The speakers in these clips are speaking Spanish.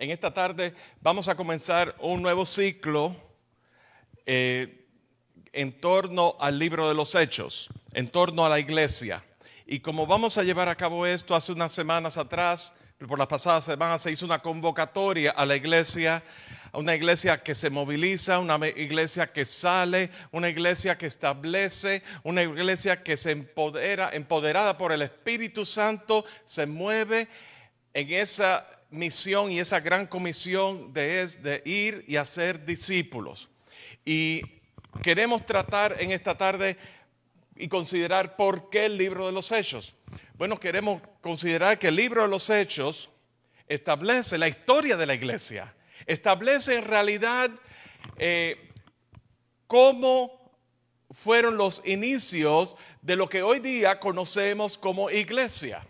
En esta tarde vamos a comenzar un nuevo ciclo en torno al libro de los Hechos, en torno a la iglesia. Y como vamos a llevar a cabo esto, hace unas semanas atrás, por las pasadas semanas se hizo una convocatoria a la iglesia, a una iglesia que se moviliza, una iglesia que sale, una iglesia que establece, una iglesia que se empodera, empoderada por el Espíritu Santo, se mueve en esa misión y esa gran comisión de ir y hacer discípulos. Y queremos tratar en esta tarde y considerar por qué el libro de los Hechos. Bueno, queremos considerar que el libro de los Hechos establece la historia de la iglesia, establece en realidad cómo fueron los inicios de lo que hoy día conocemos como iglesia.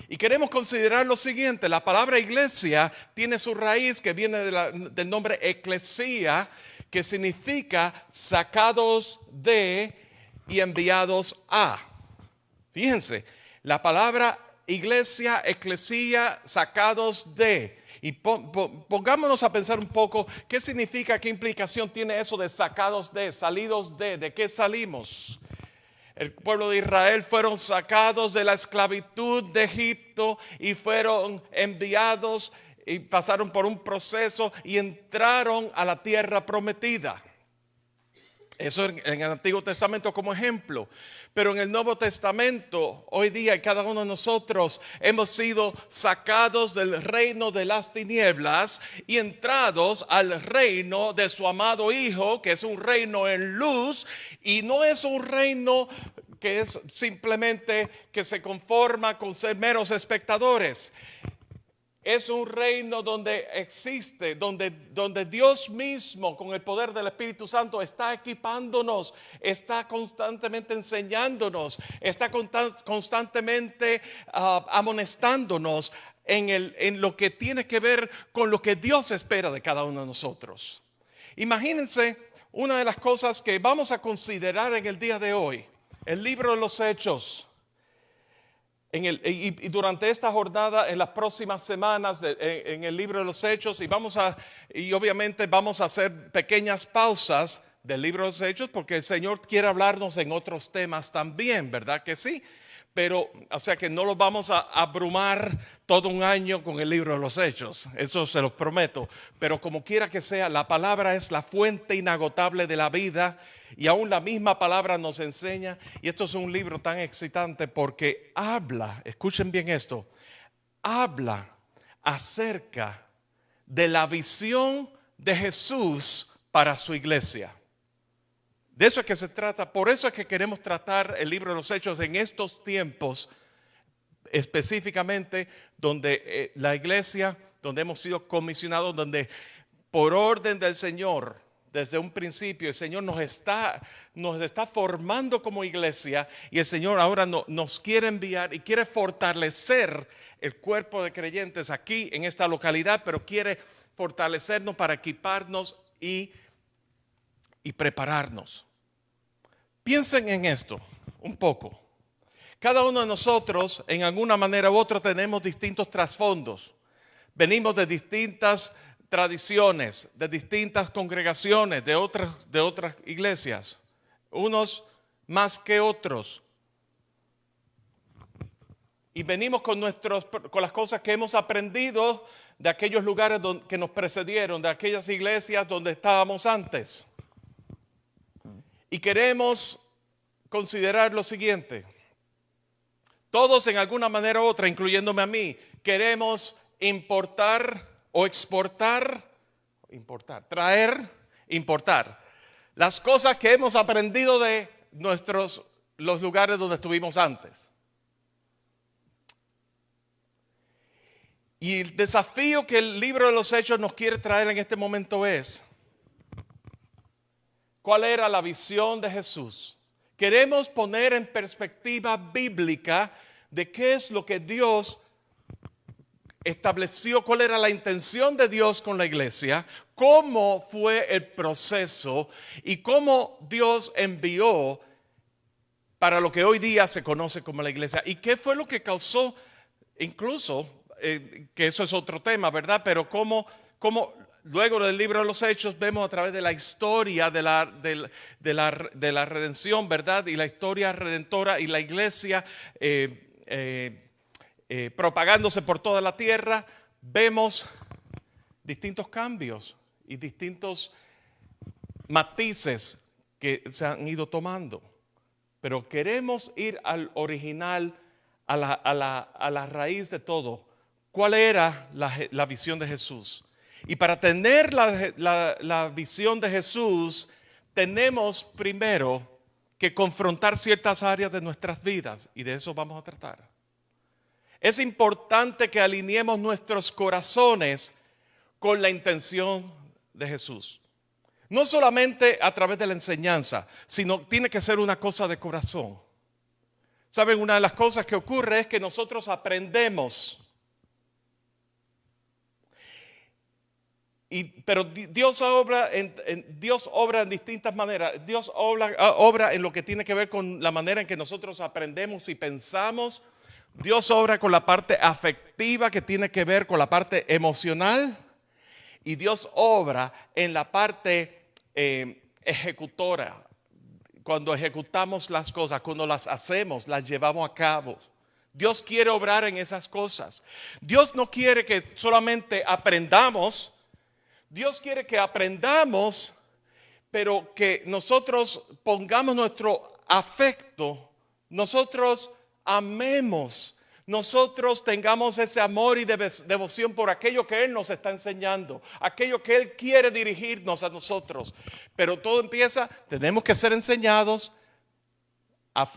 Y queremos considerar lo siguiente: la palabra iglesia tiene su raíz que viene del nombre eclesía, que significa sacados de y enviados a. Fíjense, la palabra iglesia, eclesía, sacados de. Y pongámonos a pensar un poco qué significa, qué implicación tiene eso de sacados de, salidos de qué salimos. El pueblo de Israel fueron sacados de la esclavitud de Egipto y fueron enviados y pasaron por un proceso y entraron a la tierra prometida. Eso en el Antiguo Testamento como ejemplo. Pero en el Nuevo Testamento, hoy día cada uno de nosotros hemos sido sacados del reino de las tinieblas y entrados al reino de su amado Hijo, que es un reino en luz y no es un reino que es simplemente que se conforma con ser meros espectadores. Es un reino donde existe, donde Dios mismo con el poder del Espíritu Santo está equipándonos, está constantemente enseñándonos, está constantemente amonestándonos en lo que tiene que ver con lo que Dios espera de cada uno de nosotros. Imagínense una de las cosas que vamos a considerar en el día de hoy, el libro de los Hechos. Y durante esta jornada, en las próximas semanas, en el libro de los Hechos, y obviamente vamos a hacer pequeñas pausas del libro de los Hechos, porque el Señor quiere hablarnos en otros temas también, ¿verdad que sí? Pero, o sea que no los vamos a abrumar todo un año con el libro de los Hechos, eso se los prometo. Pero como quiera que sea, la palabra es la fuente inagotable de la vida. Y aún la misma palabra nos enseña, y esto es un libro tan excitante porque habla, escuchen bien esto, habla acerca de la visión de Jesús para su iglesia. De eso es que se trata, por eso es que queremos tratar el libro de los Hechos en estos tiempos, específicamente donde la iglesia, donde hemos sido comisionados, donde por orden del Señor, desde un principio, el Señor nos está formando como iglesia y el Señor ahora nos quiere enviar y quiere fortalecer el cuerpo de creyentes aquí en esta localidad, pero quiere fortalecernos para equiparnos y prepararnos. Piensen en esto un poco. Cada uno de nosotros, en alguna manera u otra, tenemos distintos trasfondos. Venimos de distintas tradiciones, de distintas congregaciones, de otras iglesias, unos más que otros. Y venimos con las cosas que hemos aprendido de aquellos lugares que nos precedieron, de aquellas iglesias donde estábamos antes. Y queremos considerar lo siguiente: todos en alguna manera u otra, incluyéndome a mí, queremos importar o exportar, importar las cosas que hemos aprendido de los lugares donde estuvimos antes. Y el desafío que el libro de los Hechos nos quiere traer en este momento es: ¿cuál era la visión de Jesús? Queremos poner en perspectiva bíblica de qué es lo que Dios estableció, cuál era la intención de Dios con la iglesia, cómo fue el proceso y cómo Dios envió para lo que hoy día se conoce como la iglesia. ¿Y qué fue lo que causó incluso que eso es otro tema, ¿verdad? Pero cómo luego del libro de los Hechos vemos a través de la historia de la redención, ¿verdad? Y la historia redentora y la iglesia propagándose por toda la tierra, vemos distintos cambios y distintos matices que se han ido tomando. Pero queremos ir al original, a la raíz de todo. ¿Cuál era la visión de Jesús? Y para tener la visión de Jesús, tenemos primero que confrontar ciertas áreas de nuestras vidas, y de eso vamos a tratar. Es importante que alineemos nuestros corazones con la intención de Jesús. No solamente a través de la enseñanza, sino tiene que ser una cosa de corazón. ¿Saben? Una de las cosas que ocurre es que nosotros aprendemos. Pero Dios obra en distintas maneras. Dios obra en lo que tiene que ver con la manera en que nosotros aprendemos y pensamos. Dios obra con la parte afectiva que tiene que ver con la parte emocional. Y Dios obra en la parte ejecutora. Cuando ejecutamos las cosas, cuando las hacemos, las llevamos a cabo. Dios quiere obrar en esas cosas. Dios no quiere que solamente aprendamos. Dios quiere que aprendamos, pero que nosotros pongamos nuestro afecto, nosotros amemos, nosotros tengamos ese amor y devoción por aquello que Él nos está enseñando, aquello que Él quiere dirigirnos a nosotros. Pero todo empieza, tenemos que ser enseñados,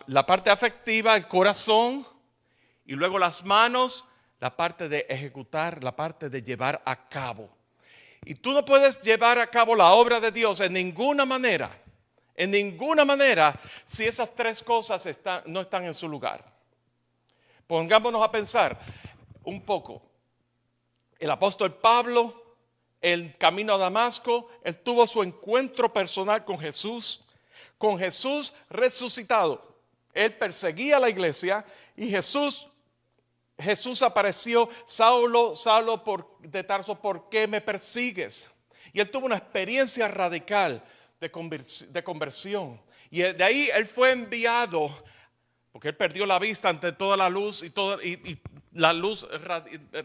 la parte afectiva, el corazón, y luego las manos, la parte de ejecutar, la parte de llevar a cabo. Y tú no puedes llevar a cabo la obra de Dios en ninguna manera, si esas tres cosas no están en su lugar. Pongámonos a pensar un poco. El apóstol Pablo, el camino a Damasco, él tuvo su encuentro personal con Jesús resucitado. Él perseguía a la iglesia y Jesús apareció: Saulo, Saulo de Tarso, ¿por qué me persigues? Y él tuvo una experiencia radical de conversión. Y de ahí él fue enviado, porque él perdió la vista ante toda la luz y la luz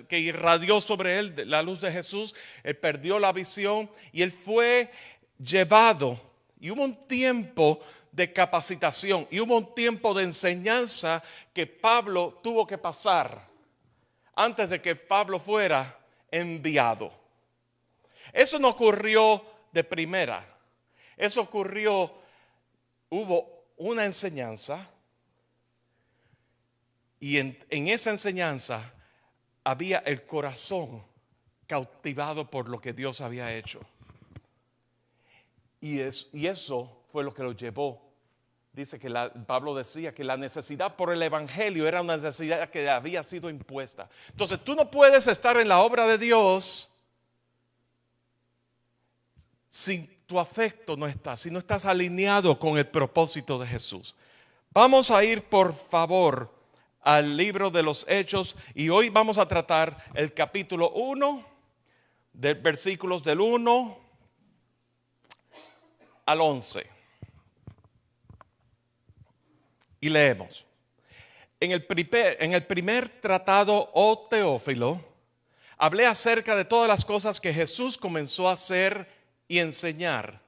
que irradió sobre él, la luz de Jesús. Él perdió la visión y él fue llevado. Y hubo un tiempo de capacitación y hubo un tiempo de enseñanza que Pablo tuvo que pasar antes de que Pablo fuera enviado. Eso no ocurrió de primera. Eso ocurrió, hubo una enseñanza y en esa enseñanza había el corazón cautivado por lo que Dios había hecho. Y eso fue lo que lo llevó. Dice que Pablo decía que la necesidad por el evangelio era una necesidad que había sido impuesta. Entonces tú no puedes estar en la obra de Dios si tu afecto no está, si no estás alineado con el propósito de Jesús. Vamos a ir, por favor, al libro de los Hechos y hoy vamos a tratar el capítulo 1, de versículos del 1 al 11. Y leemos. En el primer tratado, oh Teófilo, hablé acerca de todas las cosas que Jesús comenzó a hacer y enseñar.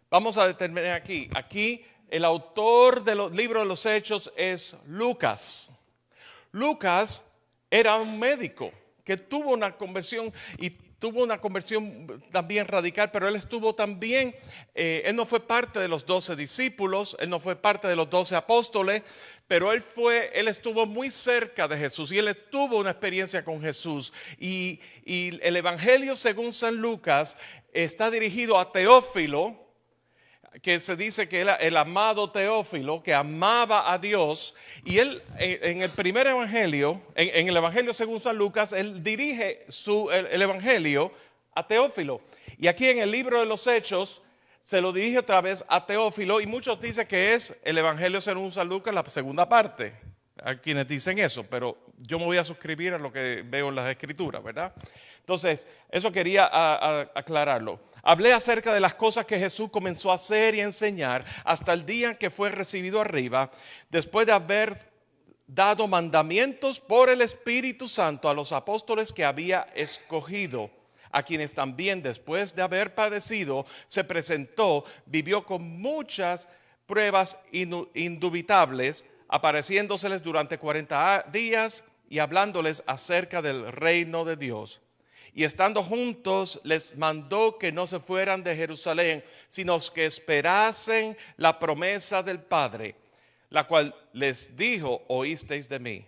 Vamos a determinar aquí. Aquí el autor del libro de los Hechos es Lucas. Lucas era un médico que tuvo una conversión y tuvo una conversión también radical, pero él estuvo también, él no fue parte de los 12 discípulos, él no fue parte de los 12 apóstoles, pero él estuvo muy cerca de Jesús y él tuvo una experiencia con Jesús. Y el Evangelio según San Lucas está dirigido a Teófilo, que se dice que era el amado Teófilo, que amaba a Dios. Y él en el primer evangelio, en el evangelio según San Lucas, él dirige el evangelio a Teófilo. Y aquí en el libro de los Hechos se lo dirige otra vez a Teófilo. Y muchos dicen que es el evangelio según San Lucas, la segunda parte. Hay quienes dicen eso, pero yo me voy a suscribir a lo que veo en las Escrituras, ¿verdad? Entonces, eso quería aclararlo. Hablé acerca de las cosas que Jesús comenzó a hacer y a enseñar hasta el día en que fue recibido arriba, después de haber dado mandamientos por el Espíritu Santo a los apóstoles que había escogido, a quienes también después de haber padecido se presentó, vivió con muchas pruebas indubitables, apareciéndoseles durante 40 días y hablándoles acerca del reino de Dios. Y estando juntos les mandó que no se fueran de Jerusalén, sino que esperasen la promesa del Padre, la cual les dijo: oísteis de mí.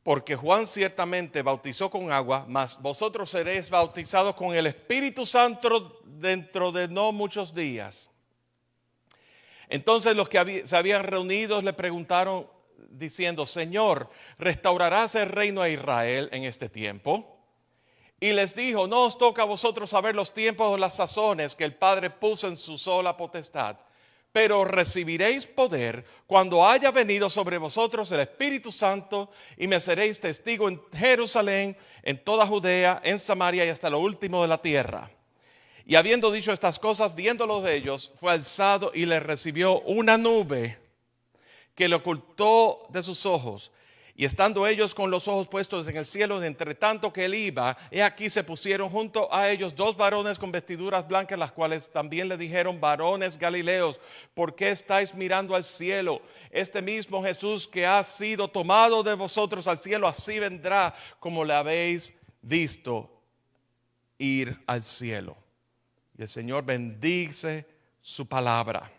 Porque Juan ciertamente bautizó con agua, mas vosotros seréis bautizados con el Espíritu Santo dentro de no muchos días. Entonces los que se habían reunido le preguntaron diciendo: Señor, ¿restaurarás el reino a Israel en este tiempo? Y les dijo: no os toca a vosotros saber los tiempos o las sazones que el Padre puso en su sola potestad, pero recibiréis poder cuando haya venido sobre vosotros el Espíritu Santo, y me seréis testigo en Jerusalén, en toda Judea, en Samaria y hasta lo último de la tierra. Y habiendo dicho estas cosas, viéndolos de ellos, fue alzado y les recibió una nube que le ocultó de sus ojos. Y estando ellos con los ojos puestos en el cielo, entre tanto que él iba, he aquí se pusieron junto a ellos dos varones con vestiduras blancas, las cuales también le dijeron: varones Galileos, ¿por qué estáis mirando al cielo? Este mismo Jesús que ha sido tomado de vosotros al cielo, así vendrá como le habéis visto ir al cielo. Y el Señor bendice su palabra.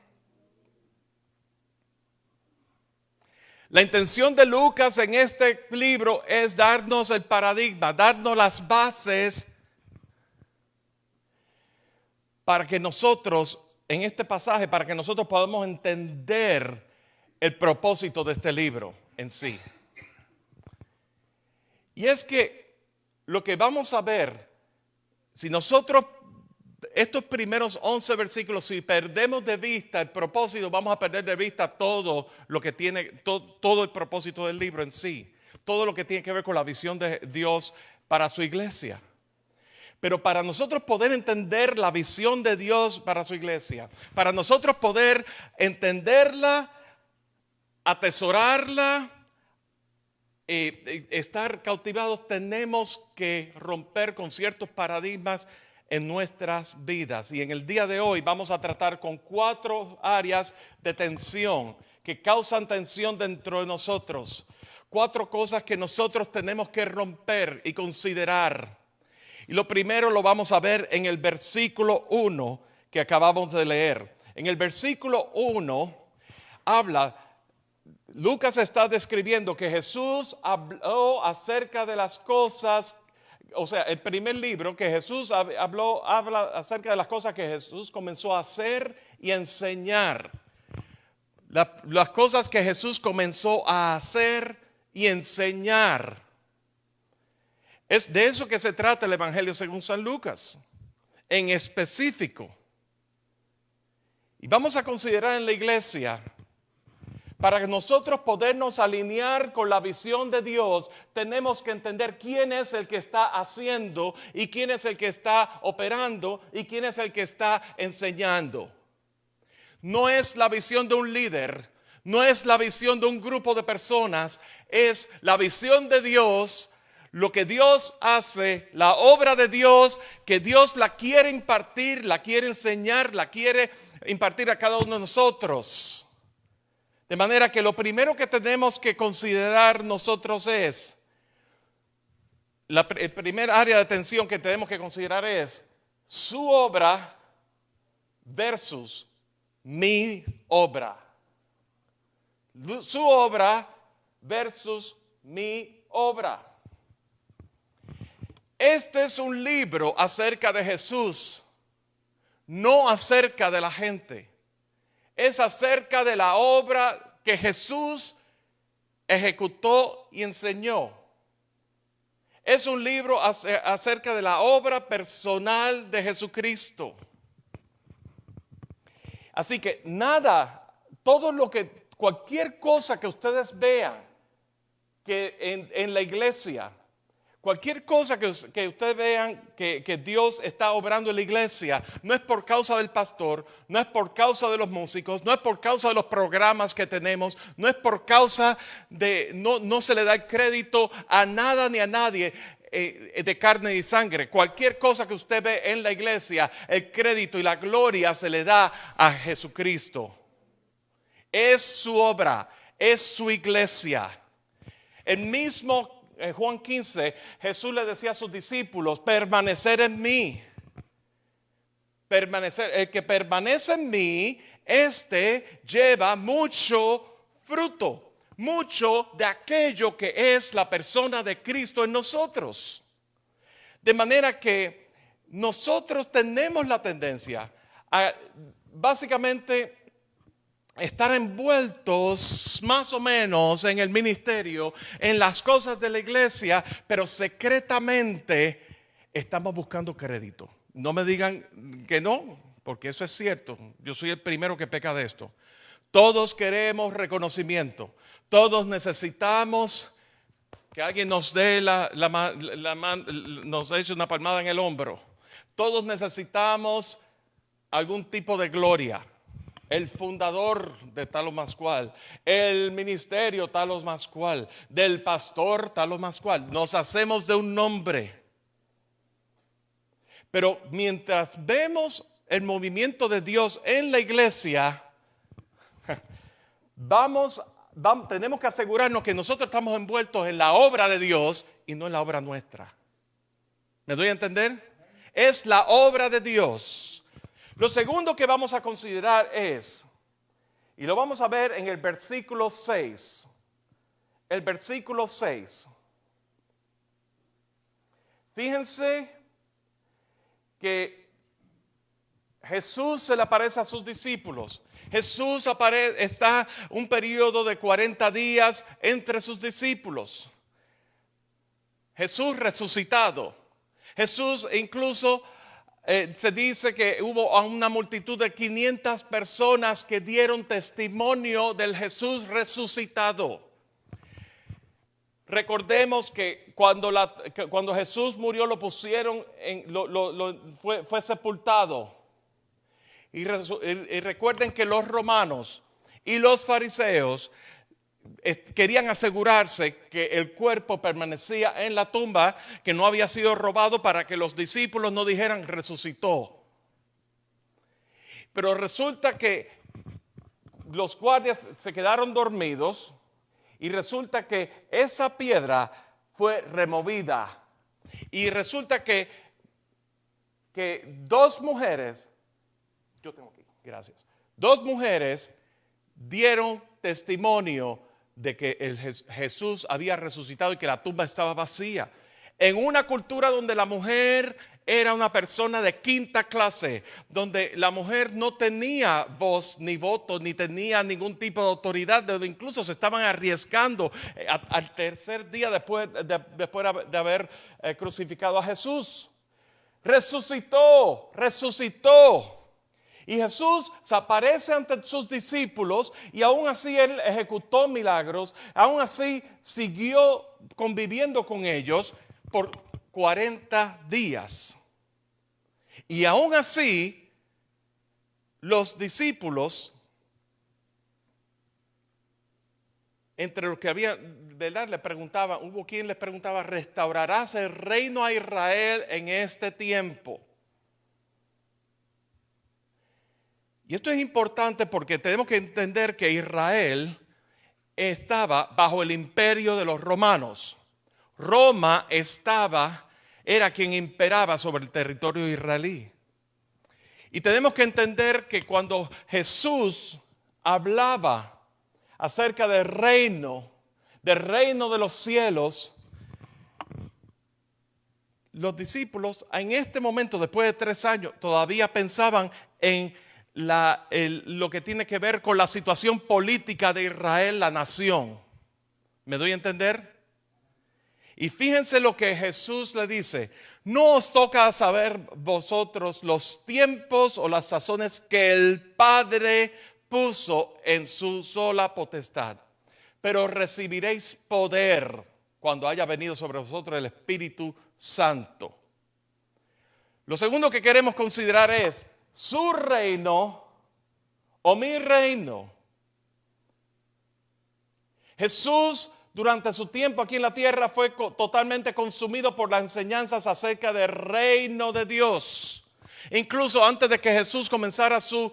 La intención de Lucas en este libro es darnos el paradigma, darnos las bases para que nosotros, en este pasaje, para que nosotros podamos entender el propósito de este libro en sí. Y es que lo que vamos a ver, si nosotros, estos primeros 11 versículos, si perdemos de vista el propósito, vamos a perder de vista todo lo que tiene, todo el propósito del libro en sí. Todo lo que tiene que ver con la visión de Dios para su iglesia. Pero para nosotros poder entender la visión de Dios para su iglesia, para nosotros poder entenderla, atesorarla, estar cautivados, tenemos que romper con ciertos paradigmas en nuestras vidas. Y en el día de hoy vamos a tratar con 4 áreas de tensión que causan tensión dentro de nosotros. 4 cosas que nosotros tenemos que romper y considerar. Y lo primero lo vamos a ver en el versículo 1 que acabamos de leer. En el versículo 1 Lucas está describiendo que Jesús habló acerca de las cosas. O sea, el primer libro que Jesús habla acerca de las cosas que Jesús comenzó a hacer y a enseñar. Las cosas que Jesús comenzó a hacer y enseñar. Es de eso que se trata el Evangelio según San Lucas, en específico. Y vamos a considerar en la iglesia, para nosotros podernos alinear con la visión de Dios, tenemos que entender quién es el que está haciendo y quién es el que está operando y quién es el que está enseñando. No es la visión de un líder, no es la visión de un grupo de personas, es la visión de Dios, lo que Dios hace, la obra de Dios, que Dios la quiere impartir, la quiere enseñar, la quiere impartir a cada uno de nosotros. De manera que lo primero que tenemos que considerar nosotros es, el primer área de atención que tenemos que considerar es su obra versus mi obra. Su obra versus mi obra. Este es un libro acerca de Jesús, no acerca de la gente. Es acerca de la obra que Jesús ejecutó y enseñó. Es un libro acerca de la obra personal de Jesucristo. Así que cualquier cosa que ustedes vean que en la iglesia, cualquier cosa que ustedes vean que Dios está obrando en la iglesia, no es por causa del pastor, no es por causa de los músicos, no es por causa de los programas que tenemos, no es por causa de, no se le da crédito a nada ni a nadie de carne y sangre. Cualquier cosa que usted ve en la iglesia, el crédito y la gloria se le da a Jesucristo. Es su obra, es su iglesia. El mismo Juan 15, Jesús le decía a sus discípulos, permanecer en mí. Permanecer, el que permanece en mí, este lleva mucho fruto, mucho de aquello que es la persona de Cristo en nosotros. De manera que nosotros tenemos la tendencia a básicamente estar envueltos más o menos en el ministerio, en las cosas de la iglesia, pero secretamente estamos buscando crédito. No me digan que no, porque eso es cierto. Yo soy el primero que peca de esto. Todos queremos reconocimiento. Todos necesitamos que alguien nos dé nos eche una palmada en el hombro. Todos necesitamos algún tipo de gloria. El fundador de tal o más cual, el ministerio tal o más cual, del pastor tal o más cual. Nos hacemos de un nombre. Pero mientras vemos el movimiento de Dios en la iglesia, tenemos que asegurarnos que nosotros estamos envueltos en la obra de Dios y no en la obra nuestra. ¿Me doy a entender? Es la obra de Dios. Lo segundo que vamos a considerar es, y lo vamos a ver en el versículo 6. El versículo 6. Fíjense que Jesús se le aparece a sus discípulos. Jesús está un periodo de 40 días entre sus discípulos. Jesús resucitado. Jesús incluso se dice que hubo una multitud de 500 personas que dieron testimonio del Jesús resucitado. Recordemos que cuando Jesús murió lo pusieron, fue sepultado. Y recuerden que los romanos y los fariseos querían asegurarse que el cuerpo permanecía en la tumba, que no había sido robado, para que los discípulos no dijeran resucitó. Pero resulta que los guardias se quedaron dormidos y resulta que esa piedra fue removida. Y resulta que dos mujeres, dos mujeres dieron testimonio de que Jesús había resucitado y que la tumba estaba vacía. En una cultura donde la mujer era una persona de quinta clase, donde la mujer no tenía voz ni voto, ni tenía ningún tipo de autoridad, donde incluso se estaban arriesgando al tercer día después de haber crucificado a Jesús. Resucitó. Y Jesús se aparece ante sus discípulos y aún así Él ejecutó milagros, aún así siguió conviviendo con ellos por 40 días. Y aún así los discípulos, entre los que había, ¿verdad?, le preguntaban, hubo quien les preguntaba, ¿restaurarás el reino a Israel en este tiempo? Y esto es importante porque tenemos que entender que Israel estaba bajo el imperio de los romanos. Roma era quien imperaba sobre el territorio israelí. Y tenemos que entender que cuando Jesús hablaba acerca del reino de los cielos, los discípulos en este momento, después de 3 años, todavía pensaban en lo que tiene que ver con la situación política de Israel, la nación. ¿Me doy a entender? Y fíjense lo que Jesús le dice: no os toca saber vosotros los tiempos o las sazones que el Padre puso en su sola potestad. pero recibiréis poder cuando haya venido sobre vosotros el Espíritu Santo. Lo segundo que queremos considerar es su reino o mi reino. Jesús, durante su tiempo aquí en la tierra, fue totalmente consumido por las enseñanzas acerca del reino de Dios. Incluso antes de que Jesús comenzara su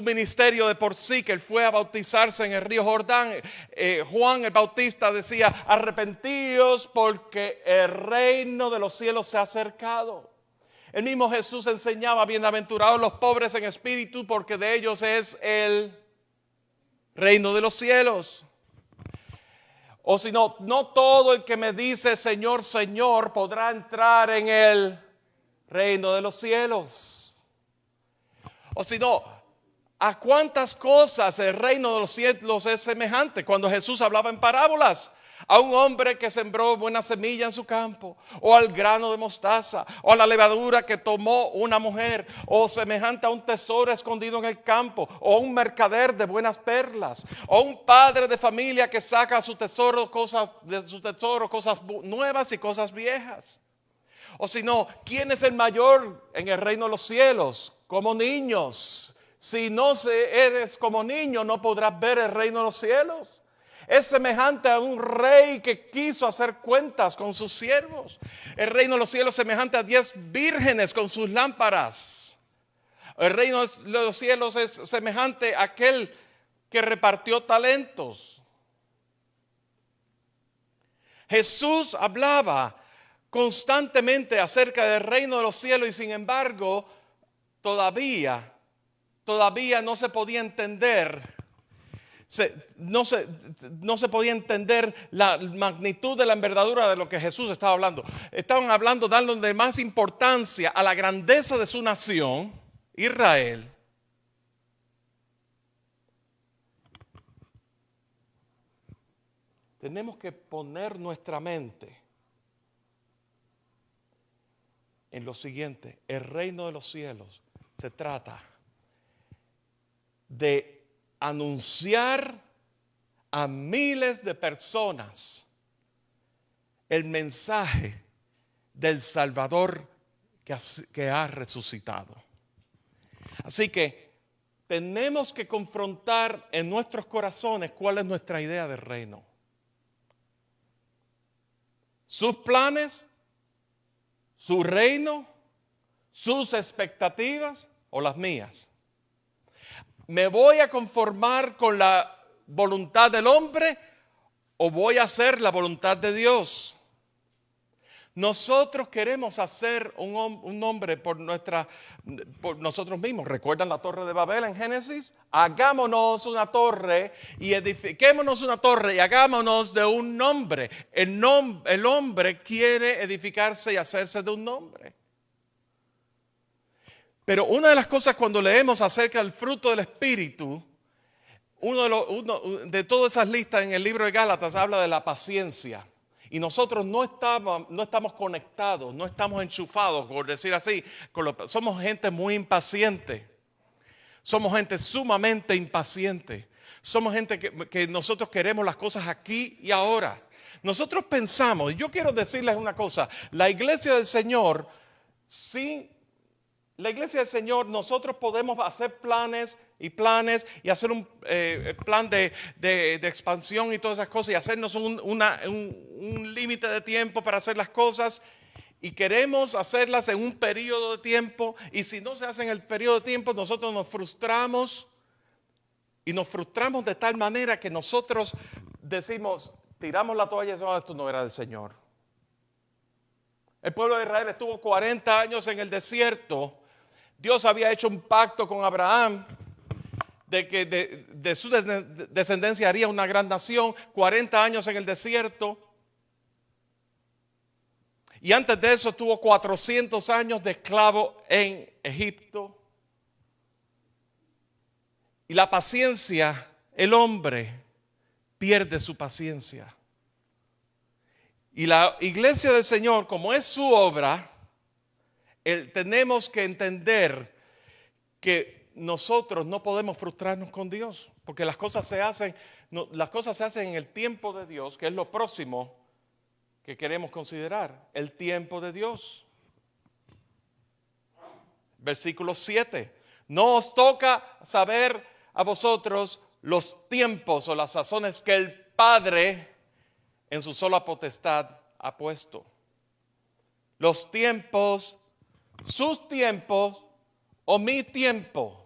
ministerio de por sí, que él fue a bautizarse en el río Jordán, Juan el Bautista decía: arrepentíos porque el reino de los cielos se ha acercado. El mismo Jesús enseñaba: bienaventurados los pobres en espíritu, porque de ellos es el reino de los cielos. O si no, no todo el que me dice Señor, Señor podrá entrar en el reino de los cielos. O si no, ¿a cuántas cosas el reino de los cielos es semejante? Cuando Jesús hablaba en parábolas, a un hombre que sembró buena semilla en su campo, o al grano de mostaza, o a la levadura que tomó una mujer, o semejante a un tesoro escondido en el campo, o a un mercader de buenas perlas, o un padre de familia que saca de su tesoro cosas nuevas y cosas viejas. O si no, ¿quién es el mayor en el reino de los cielos? Como niños. Si no eres como niño, no podrás ver el reino de los cielos. Es semejante a un rey que quiso hacer cuentas con sus siervos. El reino de los cielos es semejante a 10 vírgenes con sus lámparas. El reino de los cielos es semejante a aquel que repartió talentos. Jesús hablaba constantemente acerca del reino de los cielos y sin embargo todavía no se podía entender. No se podía entender la magnitud de la envergadura de lo que Jesús estaba hablando. Estaban hablando, dándole más importancia a la grandeza de su nación, Israel. Tenemos que poner nuestra mente en lo siguiente: el reino de los cielos se trata de anunciar a miles de personas el mensaje del Salvador que ha resucitado. Así que tenemos que confrontar en nuestros corazones cuál es nuestra idea del reino. Sus planes, su reino, sus expectativas o las mías. ¿Me voy a conformar con la voluntad del hombre o voy a hacer la voluntad de Dios? Nosotros queremos hacer un hombre por nosotros mismos. ¿Recuerdan la torre de Babel en Génesis? Hagámonos una torre y edifiquémonos una torre y hagámonos de un nombre. El hombre quiere edificarse y hacerse de un nombre. Pero una de las cosas cuando leemos acerca del fruto del Espíritu, uno de todas esas listas en el libro de Gálatas habla de la paciencia. Y nosotros no estamos conectados, no estamos enchufados, por decir así. Somos gente muy impaciente. Somos gente sumamente impaciente. Somos gente que nosotros queremos las cosas aquí y ahora. Nosotros pensamos, y yo quiero decirles una cosa, la iglesia del Señor, nosotros podemos hacer planes y hacer un plan de expansión y todas esas cosas y hacernos un límite de tiempo para hacer las cosas y queremos hacerlas en un periodo de tiempo y si no se hace en el periodo de tiempo nosotros nos frustramos y nos frustramos de tal manera que nosotros decimos, tiramos la toalla y decimos, esto no era del Señor. El pueblo de Israel estuvo 40 años en el desierto. Dios había hecho un pacto con Abraham de que de su descendencia haría una gran nación, 40 años en el desierto. Y antes de eso tuvo 400 años de esclavo en Egipto. Y la paciencia, el hombre pierde su paciencia. Y la iglesia del Señor, como es su obra, tenemos que entender que nosotros no podemos frustrarnos con Dios, porque las cosas se hacen las cosas se hacen en el tiempo de Dios, que es lo próximo que queremos considerar, el tiempo de Dios. Versículo 7. No os toca saber a vosotros los tiempos o las sazones que el Padre en su sola potestad ha puesto. Los tiempos, sus tiempos o mi tiempo.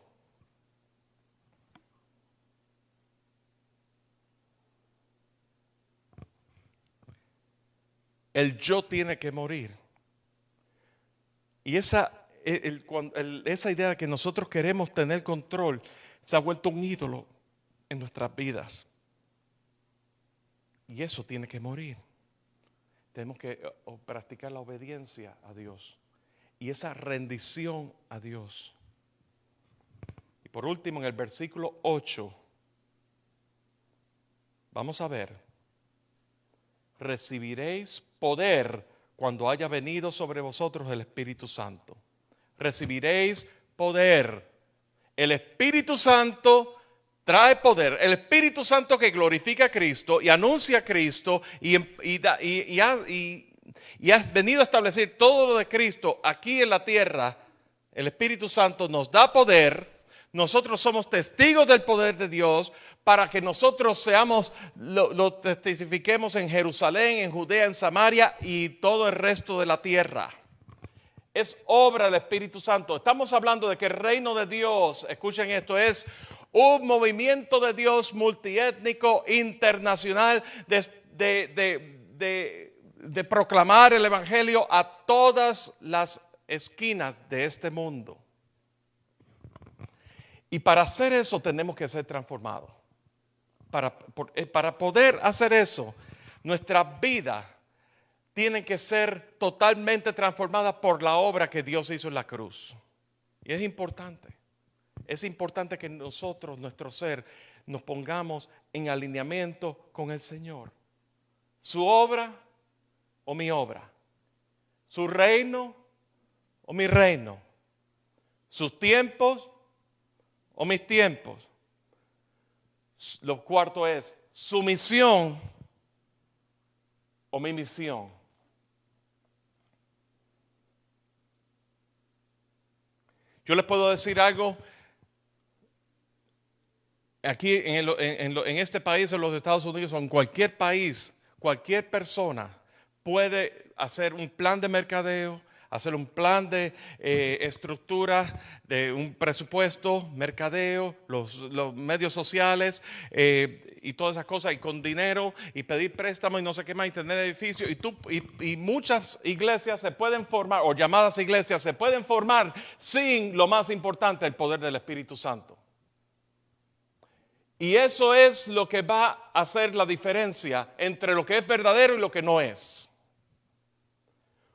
El yo tiene que morir. Y esa idea de que nosotros queremos tener control se ha vuelto un ídolo en nuestras vidas. Y eso tiene que morir. Tenemos que practicar la obediencia a Dios y esa rendición a Dios. Y por último, en el versículo 8, vamos a ver: recibiréis poder cuando haya venido sobre vosotros el Espíritu Santo. Recibiréis poder. El Espíritu Santo trae poder. El Espíritu Santo que glorifica a Cristo y anuncia a Cristo y has venido a establecer todo lo de Cristo aquí en la tierra. El Espíritu Santo nos da poder. Nosotros somos testigos del poder de Dios para que nosotros seamos, lo testifiquemos en Jerusalén, en Judea, en Samaria y todo el resto de la tierra. Es obra del Espíritu Santo. Estamos hablando de que el reino de Dios, escuchen esto, es un movimiento de Dios multiétnico, internacional, de proclamar el Evangelio a todas las esquinas de este mundo. Y para hacer eso tenemos que ser transformados. Para poder hacer eso, nuestras vidas tienen que ser totalmente transformadas por la obra que Dios hizo en la cruz. Y es importante que nosotros, nuestro ser, nos pongamos en alineamiento con el Señor. Su obra o mi obra. Su reino o mi reino. Sus tiempos o mis tiempos. Lo cuarto es su misión o mi misión. Yo les puedo decir algo. Aquí en este país, en los Estados Unidos o en cualquier país, cualquier persona puede hacer un plan de mercadeo, hacer un plan de estructura, de un presupuesto, mercadeo, los medios sociales y todas esas cosas, y con dinero, y pedir préstamos y no sé qué más, y tener edificios. Y muchas iglesias se pueden formar, o llamadas iglesias se pueden formar sin lo más importante, el poder del Espíritu Santo. Y eso es lo que va a hacer la diferencia entre lo que es verdadero y lo que no es.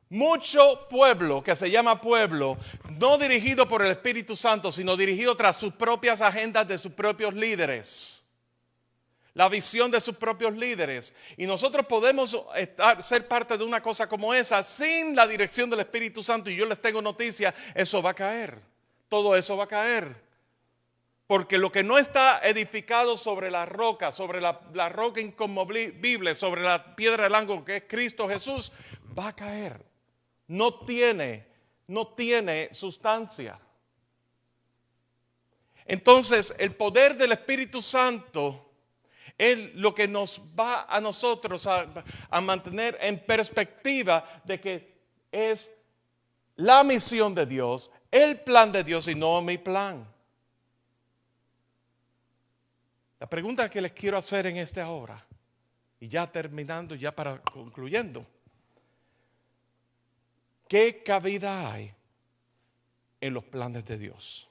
Mucho pueblo que se llama pueblo, no dirigido por el Espíritu Santo, sino dirigido tras sus propias agendas de sus propios líderes. La visión de sus propios líderes. Y nosotros podemos ser parte de una cosa como esa sin la dirección del Espíritu Santo. Y yo les tengo noticia, eso va a caer. Todo eso va a caer. Porque lo que no está edificado sobre la roca roca inconmovible, sobre la piedra del ángulo que es Cristo Jesús, va a caer. No tiene sustancia. Entonces, el poder del Espíritu Santo es lo que nos va a nosotros a mantener en perspectiva de que es la misión de Dios, el plan de Dios y no mi plan. La pregunta que les quiero hacer en esta hora, y ya terminando, ya para concluyendo, ¿qué cabida hay en los planes de Dios?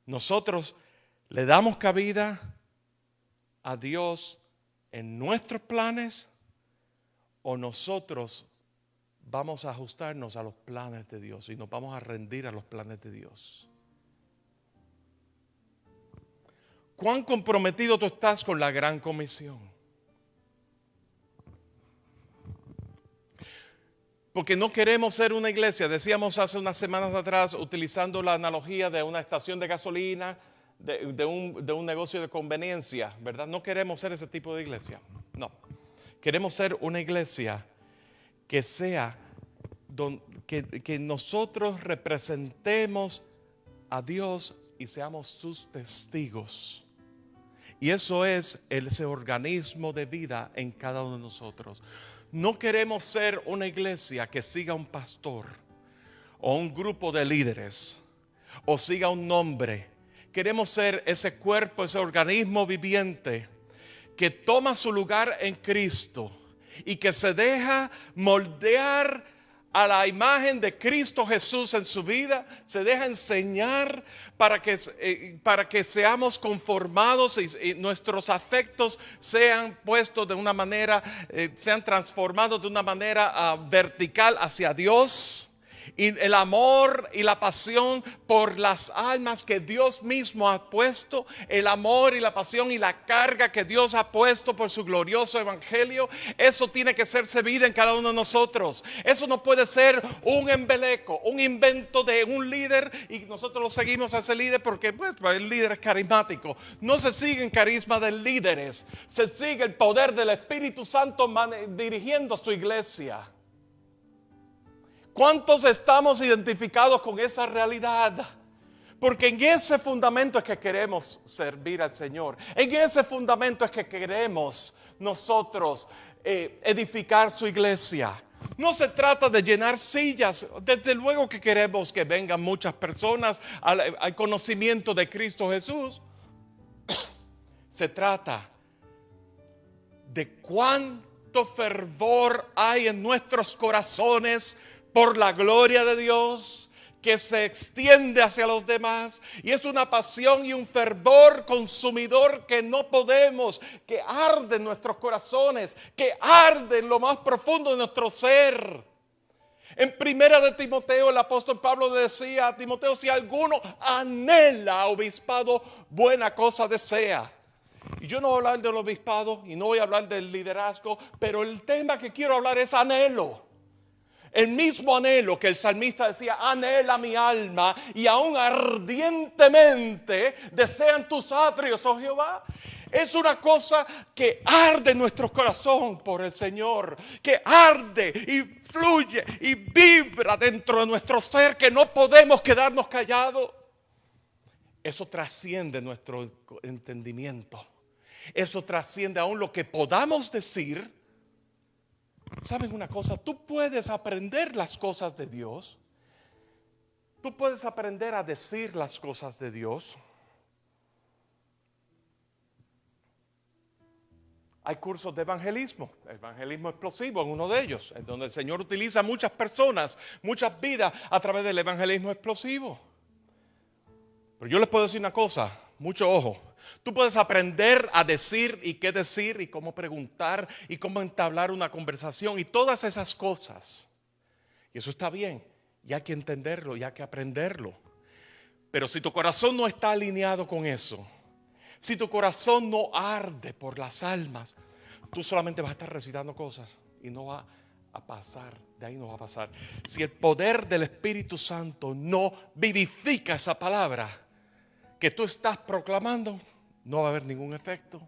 ¿Nosotros le damos cabida a Dios en nuestros planes o nosotros vamos a ajustarnos a los planes de Dios y nos vamos a rendir a los planes de Dios? ¿Cuán comprometido tú estás con la gran comisión? Porque no queremos ser una iglesia, decíamos hace unas semanas atrás, utilizando la analogía de una estación de gasolina, de un negocio de conveniencia, ¿verdad? No queremos ser ese tipo de iglesia. No. Queremos ser una iglesia que sea, que nosotros representemos a Dios y seamos sus testigos. Y eso es ese organismo de vida en cada uno de nosotros. No queremos ser una iglesia que siga un pastor o un grupo de líderes o siga un nombre. Queremos ser ese cuerpo, ese organismo viviente que toma su lugar en Cristo y que se deja moldear a la imagen de Cristo Jesús en su vida, se deja enseñar para que seamos conformados y nuestros afectos sean puestos de una manera, sean transformados de una manera vertical hacia Dios. Y el amor y la pasión por las almas que Dios mismo ha puesto, el amor y la pasión y la carga que Dios ha puesto por su glorioso evangelio, eso tiene que serse vida en cada uno de nosotros. Eso no puede ser un embeleco, un invento de un líder y nosotros lo seguimos a ese líder porque pues, el líder es carismático. No se sigue el carisma de líderes, se sigue el poder del Espíritu Santo dirigiendo a su iglesia. ¿Cuántos estamos identificados con esa realidad? Porque en ese fundamento es que queremos servir al Señor. En ese fundamento es que queremos nosotros edificar su iglesia. No se trata de llenar sillas. Desde luego que queremos que vengan muchas personas al conocimiento de Cristo Jesús. Se trata de cuánto fervor hay en nuestros corazones por la gloria de Dios, que se extiende hacia los demás. Y es una pasión y un fervor consumidor que no podemos, que arde en nuestros corazones, que arde en lo más profundo de nuestro ser. En primera de Timoteo, el apóstol Pablo decía a Timoteo: si alguno anhela obispado, buena cosa desea. Y yo no voy a hablar del obispado y no voy a hablar del liderazgo, pero el tema que quiero hablar es anhelo. El mismo anhelo que el salmista decía: anhela mi alma y aún ardientemente desean tus atrios, oh Jehová. Es una cosa que arde en nuestro corazón por el Señor, que arde y fluye y vibra dentro de nuestro ser, que no podemos quedarnos callados. Eso trasciende nuestro entendimiento. Eso trasciende aún lo que podamos decir. ¿Saben una cosa? Tú puedes aprender las cosas de Dios. Tú puedes aprender a decir las cosas de Dios. Hay cursos de evangelismo. Evangelismo explosivo es uno de ellos, en donde el Señor utiliza muchas personas, muchas vidas a través del evangelismo explosivo. Pero yo les puedo decir una cosa, mucho ojo. Tú puedes aprender a decir y qué decir y cómo preguntar y cómo entablar una conversación y todas esas cosas. Y eso está bien, y hay que entenderlo y hay que aprenderlo. Pero si tu corazón no está alineado con eso, si tu corazón no arde por las almas, tú solamente vas a estar recitando cosas y no va a pasar, de ahí no va a pasar. Si el poder del Espíritu Santo no vivifica esa palabra que tú estás proclamando, no va a haber ningún efecto.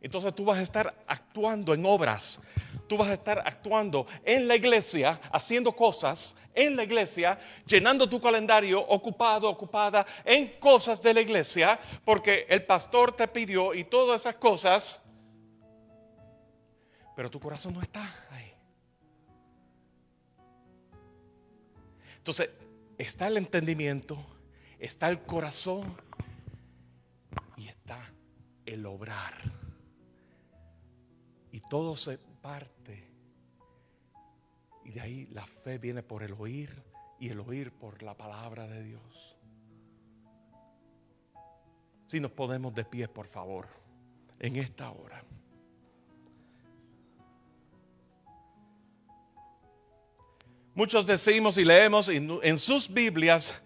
Entonces tú vas a estar actuando en obras. Tú vas a estar actuando en la iglesia, haciendo cosas en la iglesia, llenando tu calendario, ocupado, ocupada en cosas de la iglesia, porque el pastor te pidió y todas esas cosas, pero tu corazón no está ahí. Entonces, está el entendimiento, está el corazón y está el obrar. Y todo se parte. Y de ahí la fe viene por el oír y el oír por la palabra de Dios. Si nos ponemos de pie, por favor, en esta hora. Muchos decimos y leemos en sus Biblias,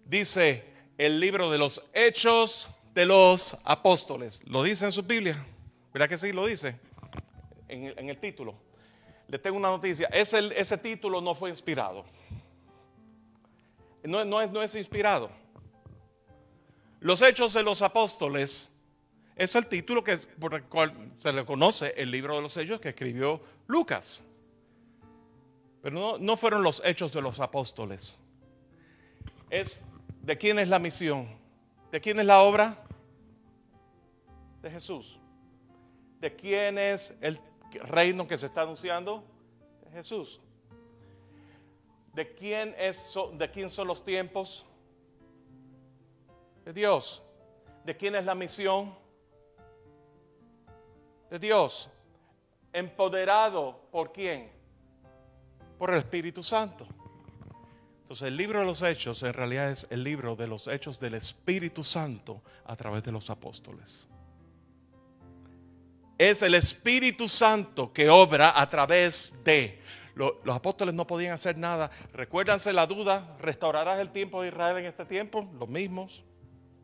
dice el libro de los Hechos de los Apóstoles. ¿Lo dice en su Biblia? ¿Verdad que sí lo dice? En el título. Le tengo una noticia. Ese título no fue inspirado. No es inspirado. Los Hechos de los Apóstoles es el título por el cual se le conoce el libro de los Hechos que escribió Lucas. Pero no fueron los Hechos de los Apóstoles. Es de quién es la misión, de quién es la obra, de Jesús. ¿De quién es el reino que se está anunciando? De Jesús. ¿De quién son los tiempos? De Dios. ¿De quién es la misión? De Dios. ¿Empoderado por quién? Por el Espíritu Santo. Entonces el libro de los Hechos en realidad es el libro de los hechos del Espíritu Santo a través de los apóstoles. Es el Espíritu Santo que obra a través de... Los apóstoles no podían hacer nada. Recuérdanse la duda, ¿restaurarás el tiempo de Israel en este tiempo? Los mismos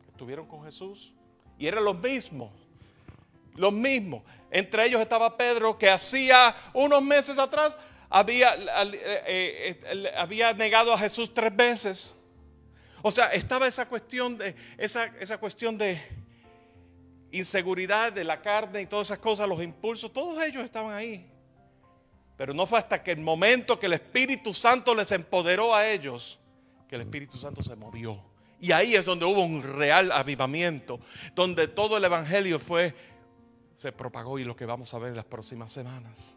que estuvieron con Jesús. Y eran los mismos. Los mismos. Entre ellos estaba Pedro, que hacía unos meses atrás había negado a Jesús 3 veces. O sea, estaba esa cuestión de inseguridad de la carne y todas esas cosas, los impulsos, todos ellos estaban ahí. Pero no fue hasta que el momento que el Espíritu Santo les empoderó a ellos, que el Espíritu Santo se movió. Y ahí es donde hubo un real avivamiento, donde todo el evangelio se propagó, y lo que vamos a ver en las próximas semanas.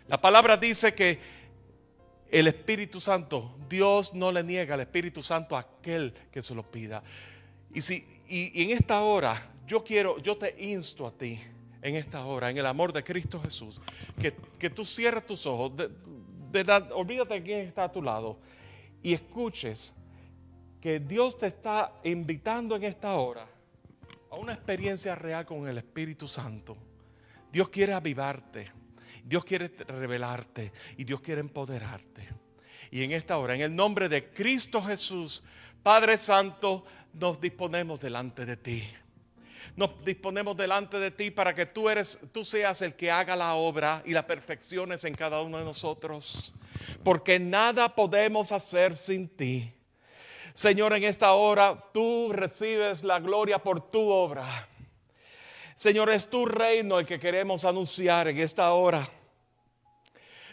La palabra dice que el Espíritu Santo, Dios no le niega al Espíritu Santo a aquel que se lo pida. Y en esta hora, yo te insto a ti, en esta hora, en el amor de Cristo Jesús, que tú cierres tus ojos, olvídate de quién está a tu lado, y escuches que Dios te está invitando en esta hora a una experiencia real con el Espíritu Santo. Dios quiere avivarte, Dios quiere revelarte y Dios quiere empoderarte. Y en esta hora, en el nombre de Cristo Jesús, Padre Santo, nos disponemos delante de ti. Nos disponemos delante de ti para que tú seas el que haga la obra y las perfecciones en cada uno de nosotros. Porque nada podemos hacer sin ti. Señor, en esta hora tú recibes la gloria por tu obra. Señor, es tu reino el que queremos anunciar en esta hora.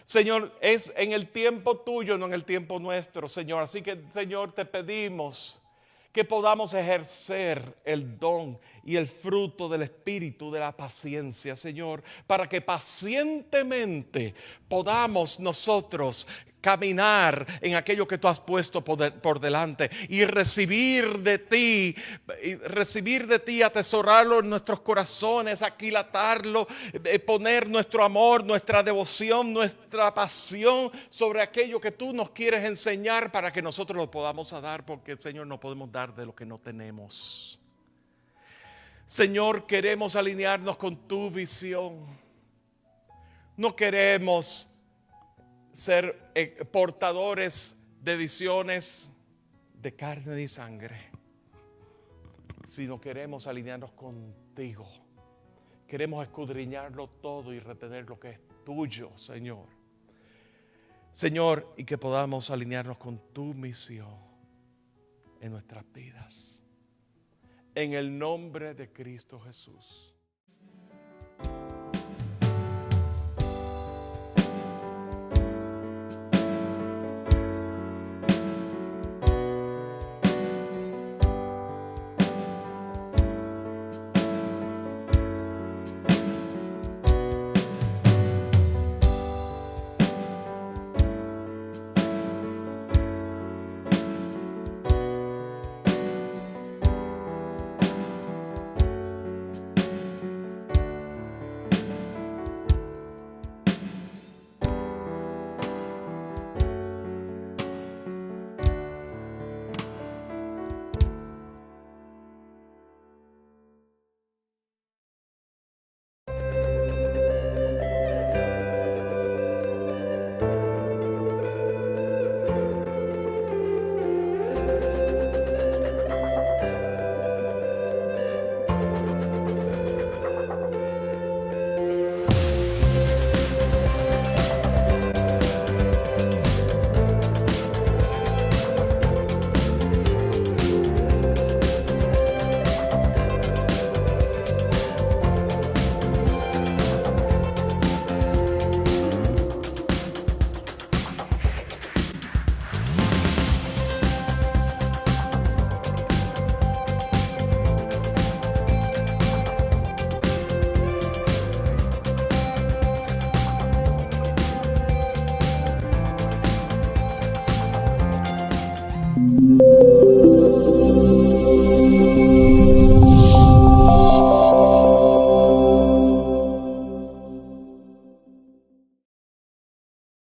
Señor, es en el tiempo tuyo, no en el tiempo nuestro, Señor. Así que, Señor, te pedimos que podamos ejercer el don y el fruto del Espíritu de la paciencia, Señor, para que pacientemente podamos nosotros caminar en aquello que tú has puesto por delante y recibir de ti, atesorarlo en nuestros corazones, aquilatarlo, poner nuestro amor, nuestra devoción, nuestra pasión sobre aquello que tú nos quieres enseñar para que nosotros lo podamos dar, porque, Señor, no podemos dar de lo que no tenemos. Señor, queremos alinearnos con tu visión. No queremos ser portadores de visiones de carne y sangre, sino queremos alinearnos contigo. Queremos escudriñarlo todo y retener lo que es tuyo, Señor. Señor, y que podamos alinearnos con tu misión en nuestras vidas. En el nombre de Cristo Jesús.